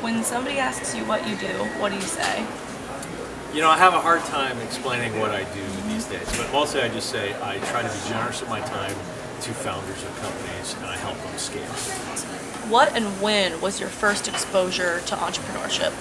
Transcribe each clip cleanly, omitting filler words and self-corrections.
When somebody asks you what you do, what do you say? You know, I have a hard time explaining what I do these days, but mostly I just say I try to be generous with my time to founders of companies and I help them scale. What and when was your first exposure to entrepreneurship?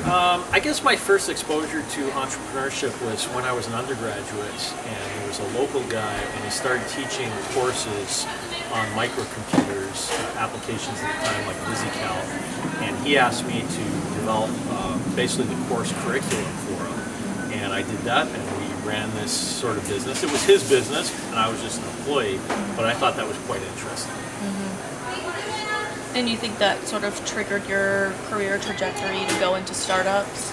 I guess my first exposure to entrepreneurship was when I was an undergraduate, and there was a local guy, and he started teaching courses on microcomputers, applications at the time like VisiCalc, and he asked me to develop basically the course curriculum for him, and I did that, and we ran this sort of business. It was his business, and I was just an employee, but I thought that was quite interesting. And you think that sort of triggered your career trajectory to go into startups?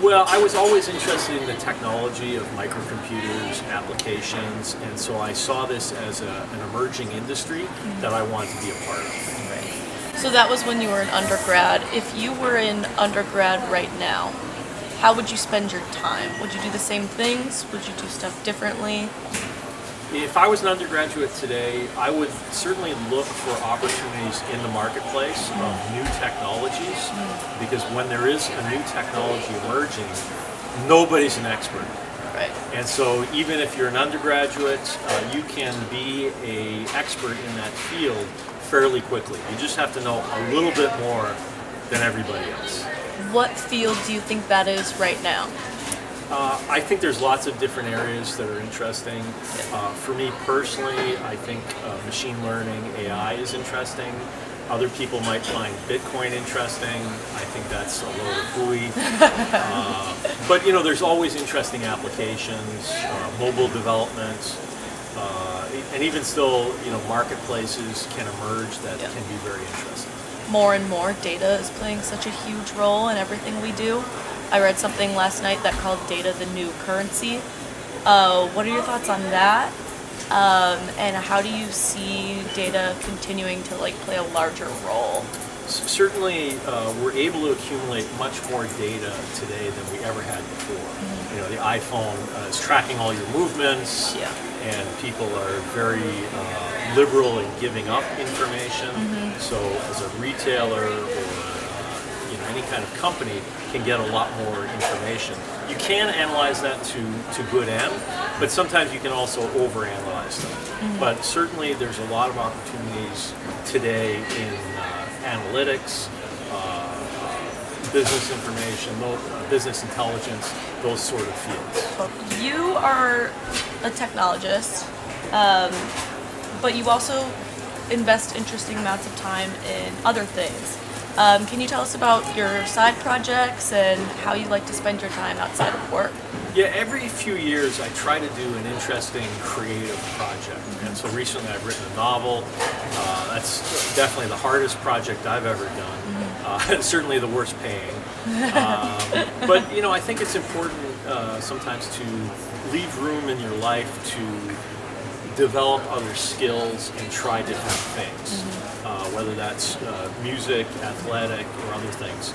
Well, I was always interested in the technology of microcomputers, applications, and so I saw this as an emerging industry that I wanted to be a part of. Right. So that was when you were an undergrad. If you were in undergrad right now, how would you spend your time? Would you do the same things? Would you do stuff differently? If I was an undergraduate today, I would certainly look for opportunities in the marketplace of new technologies, because when there is a new technology emerging, nobody's an expert. Right. And so even if you're an undergraduate, you can be an expert in that field fairly quickly. You just have to know a little bit more than everybody else. What field do you think that is right now? I think there's lots of different areas that are interesting. For me personally, I think machine learning, AI is interesting. Other people might find Bitcoin interesting. I think that's a load of hooey. But you know, there's always interesting applications, mobile development, and even still, you know, marketplaces can emerge that can be very interesting. More and more data is playing such a huge role in everything we do. I read something last night that called data the new currency. What are your thoughts on that? And how do you see data continuing to play a larger role? Certainly, we're able to accumulate much more data today than we ever had before. You know, the iPhone is tracking all your movements, and people are very liberal in giving up information. So, as a retailer or any kind of company can get a lot more information. You can analyze that to good end, but sometimes you can also overanalyze them. But certainly there's a lot of opportunities today in analytics, business information, business intelligence, those sort of fields. You are a technologist, but you also invest interesting amounts of time in other things. Can you tell us about your side projects and how you like to spend your time outside of work? Yeah, every few years I try to do an interesting creative project. And so recently I've written a novel. That's definitely the hardest project I've ever done. Certainly the worst paying. But you know, I think it's important sometimes to leave room in your life to develop other skills and try different things, whether that's music, athletic, or other things.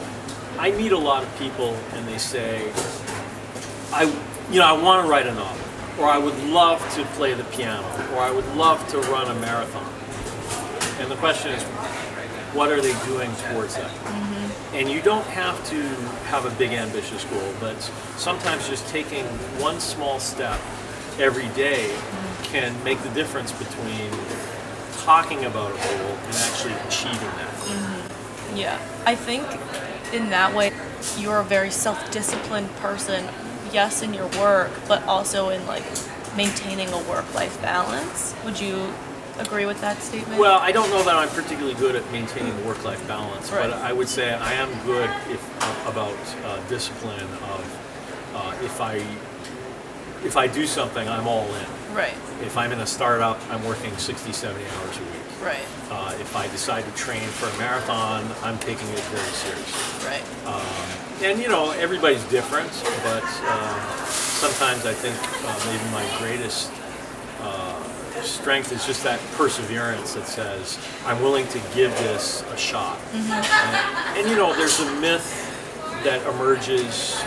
I meet a lot of people and they say, I want to write a novel, or I would love to play the piano, or I would love to run a marathon. And the question is, what are they doing towards that? And you don't have to have a big ambitious goal, but sometimes just taking one small step every day can make the difference between talking about a goal and actually achieving that. Yeah, I think in that way you're a very self-disciplined person, yes, in your work, but also in maintaining a work-life balance. Would you agree with that statement? Well, I don't know that I'm particularly good at maintaining the work-life balance, but I would say I am good about discipline of if I do something, I'm all in. Right. If I'm in a startup, I'm working 60, 70 hours a week. Right. If I decide to train for a marathon, I'm taking it very seriously. Right. And you know, everybody's different, but sometimes I think maybe my greatest strength is just that perseverance that says, I'm willing to give this a shot. And you know, there's a myth that emerges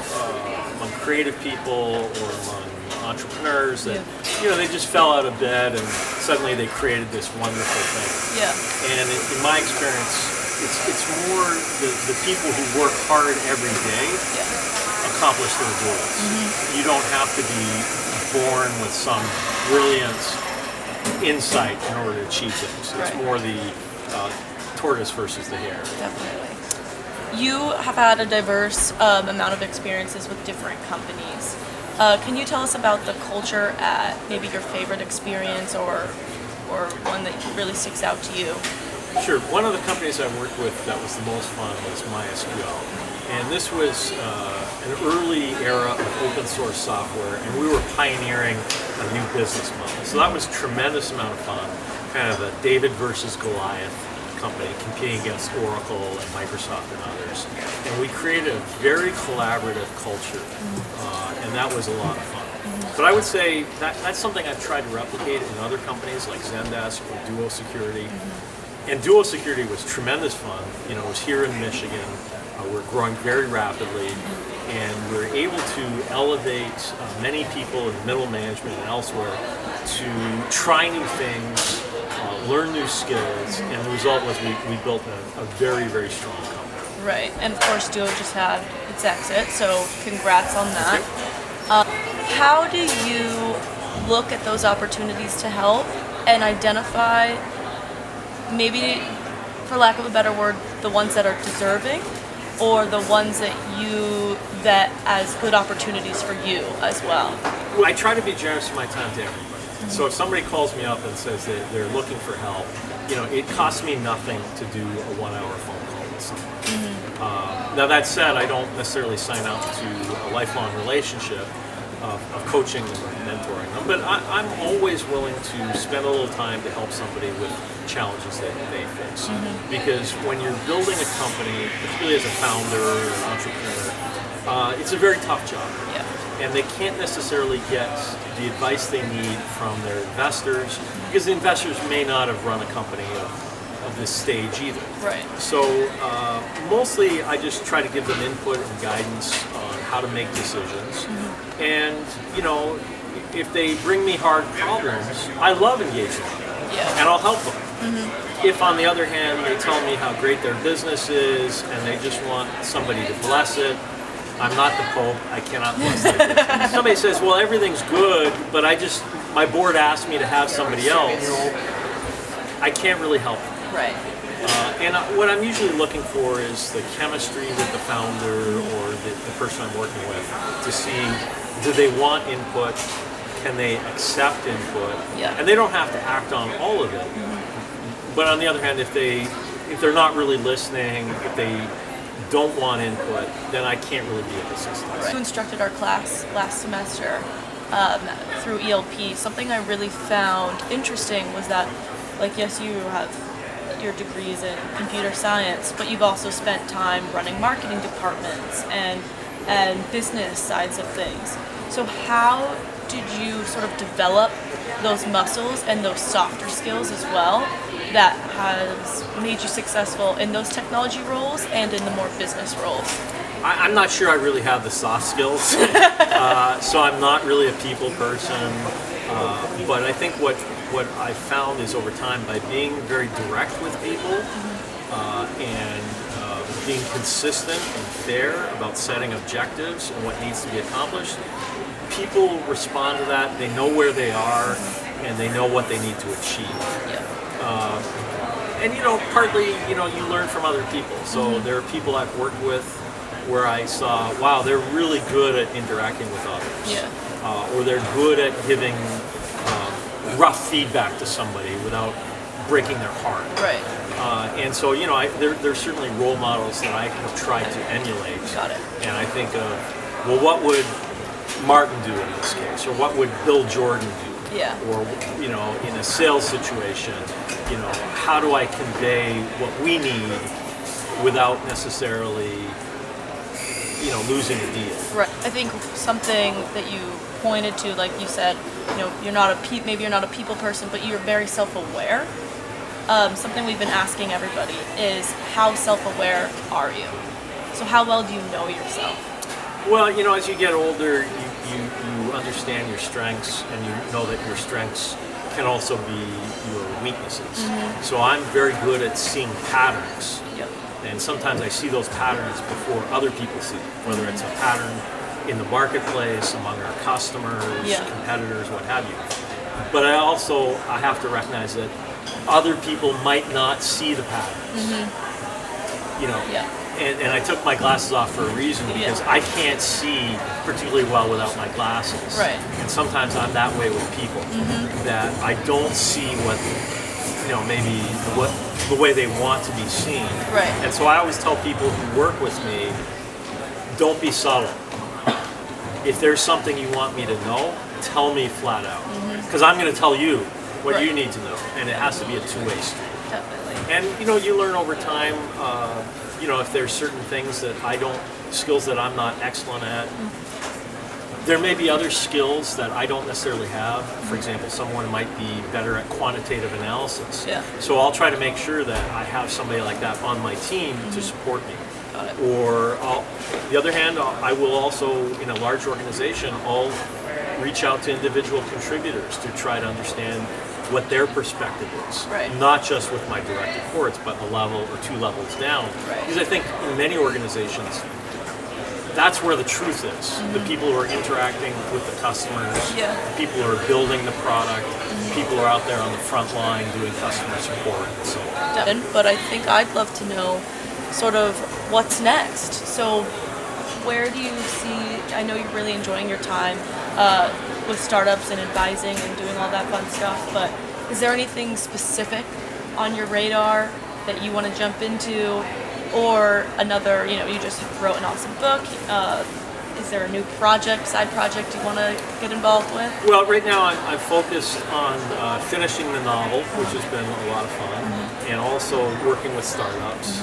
among creative people or among entrepreneurs that they just fell out of bed and suddenly they created this wonderful thing. Yeah. And in my experience, it's more the people who work hard every day Yeah. accomplish their goals. You don't have to be born with some brilliant insight in order to achieve things. It's Right. more the tortoise versus the hare. Definitely. You have had a diverse amount of experiences with different companies. Can you tell us about the culture at maybe your favorite experience or one that really sticks out to you? Sure. One of the companies I worked with that was the most fun was MySQL. And this was an early era of open source software, and we were pioneering a new business model. So that was a tremendous amount of fun, kind of a David versus Goliath company competing against Oracle and Microsoft and others. And we created a very collaborative culture, and that was a lot of fun. But I would say that's something I've tried to replicate in other companies like Zendesk or Duo Security. And Duo Security was tremendous fun. You know, it was here in Michigan. We're growing very rapidly, and we're able to elevate many people in middle management and elsewhere to try new things, learn new skills, and the result was we built a very, very strong company. Right, and of course Duo just had its exit, so congrats on that. How do you look at those opportunities to help and identify, maybe for lack of a better word, the ones that are deserving or the ones that you vet as good opportunities for you as well? I try to be generous with my time to everybody. So if somebody calls me up and says that they're looking for help, you know, it costs me nothing to do a 1-hour phone call with someone. Now that said, I don't necessarily sign up to a lifelong relationship of coaching them and mentoring them, but I'm always willing to spend a little time to help somebody with challenges that they face. Because when you're building a company, particularly as a founder or an entrepreneur, it's a very tough job. Yeah. And they can't necessarily get the advice they need from their investors, because the investors may not have run a company of this stage either. Right. So mostly I just try to give them input and guidance on how to make decisions. And, you know, if they bring me hard problems, I love engaging them. Yeah. And I'll help them. If, on the other hand, they tell me how great their business is and they just want somebody to bless it, I'm not the Pope. I cannot bless their business. Somebody says, well, everything's good, but my board asked me to have somebody else. I can't really help them. Right. And what I'm usually looking for is the chemistry with the founder or the person I'm working with to see, do they want input? Can they accept input? Yeah. And they don't have to act on all of it. But on the other hand, if they're not really listening, if they don't want input, then I can't really be of assistance. You instructed our class last semester through ELP. Something I really found interesting was that, like, yes, you have your degrees in computer science, but you've also spent time running marketing departments and business sides of things. So how did you sort of develop those muscles and those softer skills as well that has made you successful in those technology roles and in the more business roles? I'm not sure I really have the soft skills, so I'm not really a people person. But I think what I found is over time, by being very direct with people and being consistent and fair about setting objectives and what needs to be accomplished, people respond to that. They know where they are and they know what they need to achieve. And you know, partly, you know, you learn from other people. So there are people I've worked with where I saw, wow, they're really good at interacting with others, or they're good at giving rough feedback to somebody without breaking their heart. Right. And so, you know, there's certainly role models that I have tried to emulate. Got it. And I think of, well, what would Martin do in this case, or what would Bill Jordan do? Yeah. Or, you know, in a sales situation, you know, how do I convey what we need without necessarily, you know, losing a deal? Right. I think something that you pointed to, like you said, you know, maybe you're not a people person, but you're very self-aware. Something we've been asking everybody is, how self-aware are you? So how well do you know yourself? Well, you know, as you get older, you understand your strengths, and you know that your strengths can also be your weaknesses. So I'm very good at seeing patterns. Yep. And sometimes I see those patterns before other people see them, whether it's a pattern in the marketplace, among our customers, competitors, what have you. But I have to recognize that other people might not see the patterns. You know, and I took my glasses off for a reason, because I can't see particularly well without my glasses. Right. And sometimes I'm that way with people, that I don't see what, maybe the way they want to be seen. Right. And so I always tell people who work with me, don't be subtle. If there's something you want me to know, tell me flat out. Because I'm going to tell you what you need to know, and it has to be a two-way street. Definitely. And you learn over time. If there's certain things that skills that I'm not excellent at. There may be other skills that I don't necessarily have. For example, someone might be better at quantitative analysis. Yeah. So I'll try to make sure that I have somebody like that on my team to support me. Got it. Or the other hand, I will also, in a large organization, I'll reach out to individual contributors to try to understand what their perspective is. Right. Not just with my direct reports, but a level or two levels down. Right. Because I think in many organizations, that's where the truth is. The people who are interacting with the customers, people who are building the product, people who are out there on the front line doing customer support. So. But I think I'd love to know sort of what's next. So where do you see, I know you're really enjoying your time with startups and advising and doing all that fun stuff, but is there anything specific on your radar that you want to jump into? Or another, you just wrote an awesome book. Is there a new side project you want to get involved with? Well, right now I'm focused on finishing the novel, which has been a lot of fun, and also working with startups.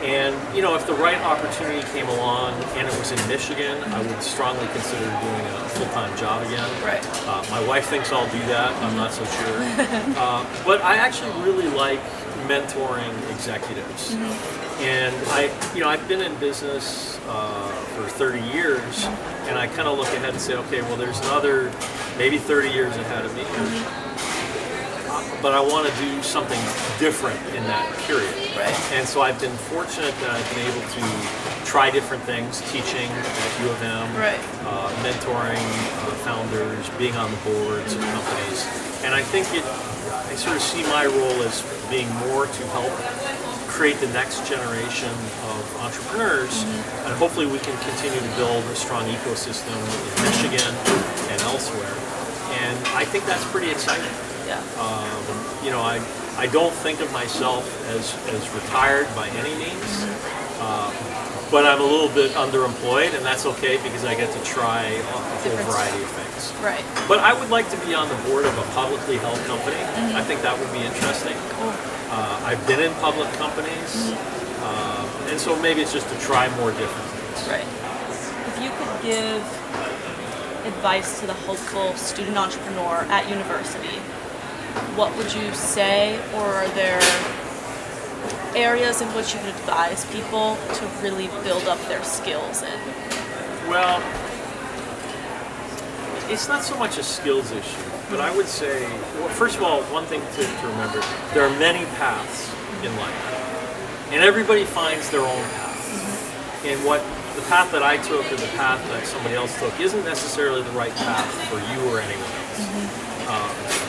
And, if the right opportunity came along and it was in Michigan, I would strongly consider doing a full-time job again. Right. My wife thinks I'll do that. I'm not so sure. But I actually really like mentoring executives. And I've been in business for 30 years, and I kind of look ahead and say, okay, well, there's another maybe 30 years ahead of me, but I want to do something different in that period. Right. And so I've been fortunate that I've been able to try different things, teaching at U of M, mentoring founders, being on the boards of companies, and I think I sort of see my role as being more to help create the next generation of entrepreneurs, and hopefully we can continue to build a strong ecosystem in Michigan and elsewhere. And I think that's pretty exciting. Yeah. I don't think of myself as retired by any means, but I'm a little bit underemployed, and that's okay because I get to try a whole variety of things. Right. But I would like to be on the board of a publicly held company. I think that would be interesting. Cool. I've been in public companies, and so maybe it's just to try more different things. Right. If you could give advice to the hopeful student entrepreneur at university, what would you say, or are there areas in which you would advise people to really build up their skills in? Well, it's not so much a skills issue, but I would say, well, first of all, one thing to remember, there are many paths in life, and everybody finds their own path. And the path that I took or the path that somebody else took isn't necessarily the right path for you or anyone else.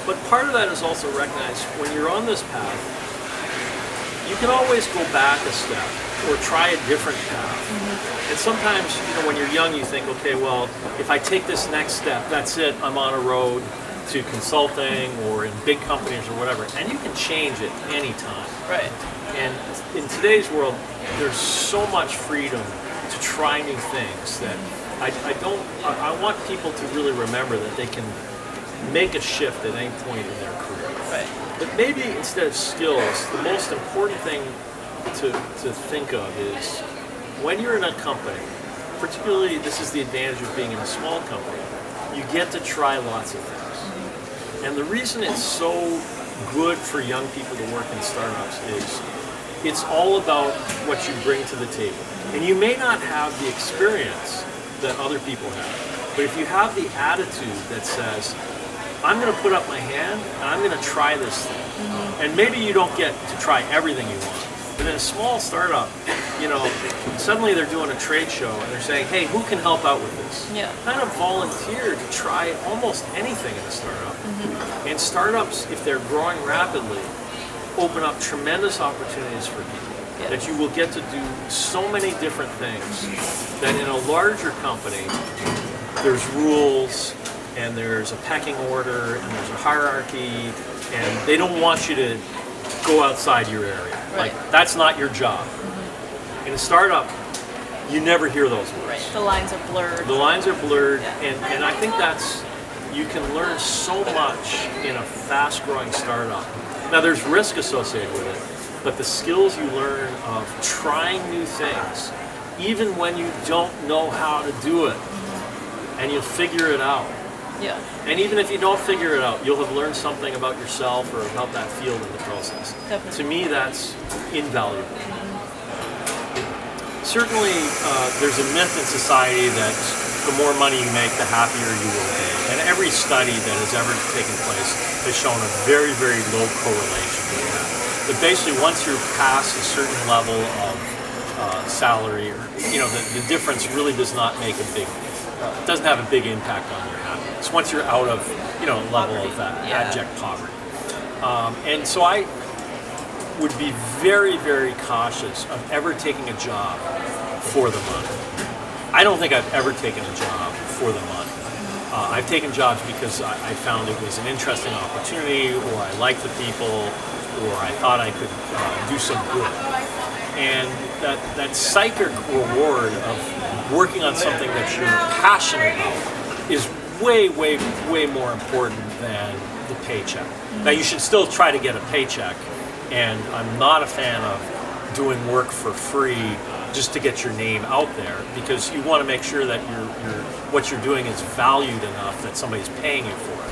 But part of that is also recognized when you're on this path, you can always go back a step or try a different path. And sometimes, when you're young, you think, okay, well, if I take this next step, that's it, I'm on a road to consulting or in big companies or whatever. And you can change it any time. Right. And in today's world, there's so much freedom to try new things that I want people to really remember that they can make a shift at any point in their career. Right. But maybe instead of skills, the most important thing to think of is when you're in a company, particularly this is the advantage of being in a small company, you get to try lots of things. And the reason it's so good for young people to work in startups is it's all about what you bring to the table. And you may not have the experience that other people have, but if you have the attitude that says, I'm going to put up my hand and I'm going to try this thing. And maybe you don't get to try everything you want. But in a small startup, suddenly they're doing a trade show and they're saying, hey, who can help out with this? Yeah. Kind of volunteer to try almost anything in a startup. And startups, if they're growing rapidly, open up tremendous opportunities for people. That you will get to do so many different things that in a larger company, there's rules and there's a pecking order and there's a hierarchy and they don't want you to go outside your area. Right. Like, that's not your job. In a startup, you never hear those words. Right. The lines are blurred. The lines are blurred, Yeah. and I think you can learn so much in a fast-growing startup. Now, there's risk associated with it, but the skills you learn of trying new things, even when you don't know how to do it, and you'll figure it out. Yeah. And even if you don't figure it out, you'll have learned something about yourself or about that field in the process. Definitely. To me, that's invaluable. Certainly, there's a myth in society that the more money you make, the happier you will be. And every study that has ever taken place has shown a very, very low correlation with that. But basically, once you're past a certain level of salary, or the difference really does not make doesn't have a big impact on your happiness. Once you're out of level of that abject poverty, and so I would be very, very cautious of ever taking a job for the money. I don't think I've ever taken a job for the money. I've taken jobs because I found it was an interesting opportunity, or I liked the people, or I thought I could do some good. And that psychic reward of working on something that you're passionate about is way, way, way more important than the paycheck. Now, you should still try to get a paycheck, and I'm not a fan of doing work for free just to get your name out there, because you want to make sure that what you're doing is valued enough that somebody's paying you for it.